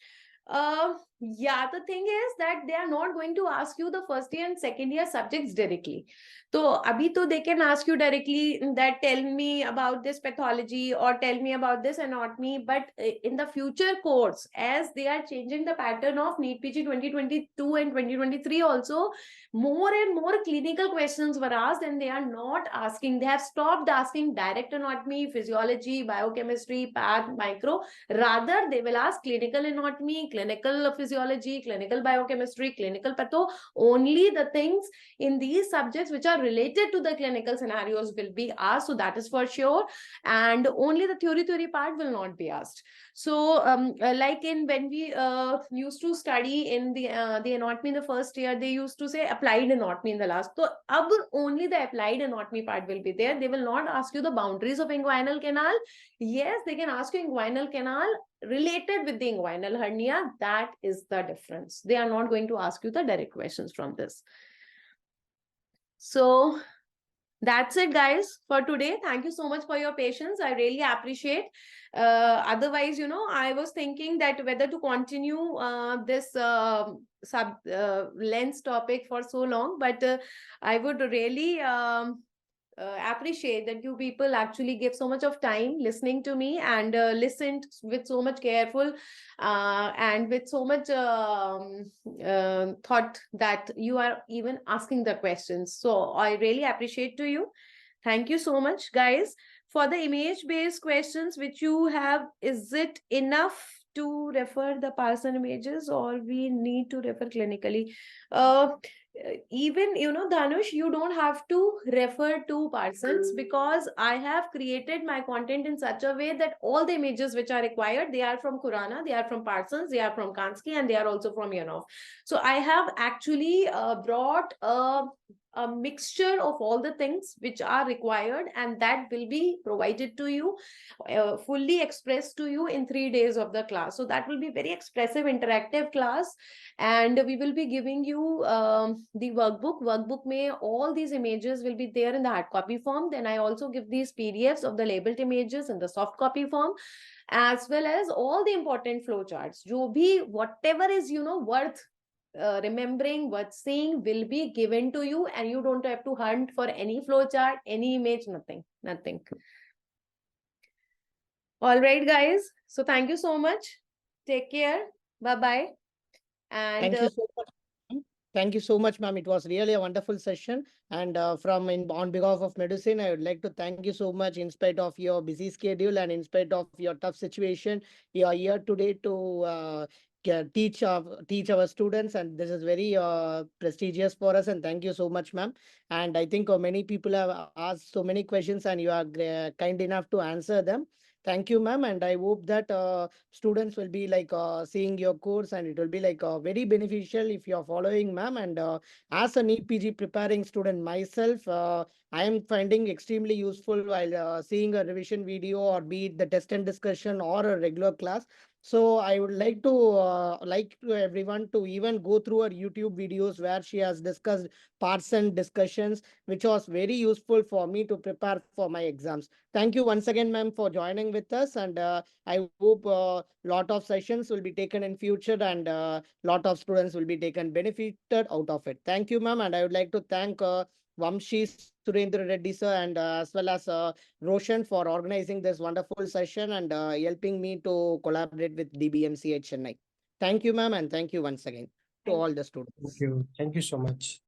Speaker 1: Yeah, the thing is that they are not going to ask you the first year and second year subjects directly. So, abhi to they can ask you directly that tell me about this pathology or tell me about this anatomy. But in the future course, as they are changing the pattern of NEET PG 2022 and 2023 also, more and more clinical questions were asked, and they are not asking. They have stopped asking direct anatomy, physiology, biochemistry, path, micro. Rather, they will ask clinical anatomy, clinical physiology, clinical biochemistry, clinical patho. Only the things in these subjects which are related to the clinical scenarios will be asked. So that is for sure. And only the theory part will not be asked. So like in when we used to study in the anatomy in the first year, they used to say applied anatomy in the last. So only the applied anatomy part will be there. They will not ask you the boundaries of inguinal canal. Yes, they can ask you inguinal canal related with the inguinal hernia. That is the difference. They are not going to ask you the direct questions from this. So that's it, guys, for today. Thank you so much for your patience. I really appreciate. Otherwise, I was thinking that whether to continue this lens topic for so long, but I would really appreciate that you people actually give so much of time listening to me and listened with so much careful and with so much thought that you are even asking the questions. So I really appreciate to you. Thank you so much, guys. For the image-based questions which you have, is it enough to refer the Parson images or we need to refer clinically? Even, Dhanush, you don't have to refer to Parsons because I have created my content in such a way that all the images which are required, they are from Kurana, they are from Parsons, they are from Kansky, and they are also from Yanov. So I have actually brought a mixture of all the things which are required, and that will be provided to you, fully expressed to you in 3 days of the class. So that will be very expressive, interactive class, and we will be giving you the workbook may all these images will be there in the hard copy form. Then I also give these PDFs of the labeled images in the soft copy form, as well as all the important flow charts. Jo bhi, whatever is worth remembering, what seeing will be given to you, and you don't have to hunt for any flowchart, any image, nothing. All right, guys. So thank you so much. Take care. Bye-bye. And
Speaker 2: Thank you so much. Thank you so much, ma'am. It was really a wonderful session. And on behalf of Medusane, I would like to thank you so much. In spite of your busy schedule and in spite of your tough situation, you are here today to teach our students, and this is very prestigious for us. And thank you so much, ma'am. And I think many people have asked so many questions, and you are kind enough to answer them. Thank you, ma'am. And I hope that students will be like seeing your course, and it will be like very beneficial if you are following, ma'am. And as a NEET PG preparing student myself, I am finding extremely useful while seeing a revision video, or be it the test and discussion or a regular class. So I would like to everyone to even go through her YouTube videos where she has discussed parts and discussions, which was very useful for me to prepare for my exams. Thank you once again, ma'am, for joining with us. And I hope lot of sessions will be taken in future, and lot of students will be taken benefited out of it. Thank you, ma'am. And I would like to thank Vamshi Surendra Reddy sir, and as well as Roshan for organizing this wonderful session, and helping me to collaborate with DBMCI Chennai. Thank you, ma'am, and thank you once again to
Speaker 1: thank
Speaker 2: all the
Speaker 3: Thank
Speaker 2: students.
Speaker 3: you. Thank you so much.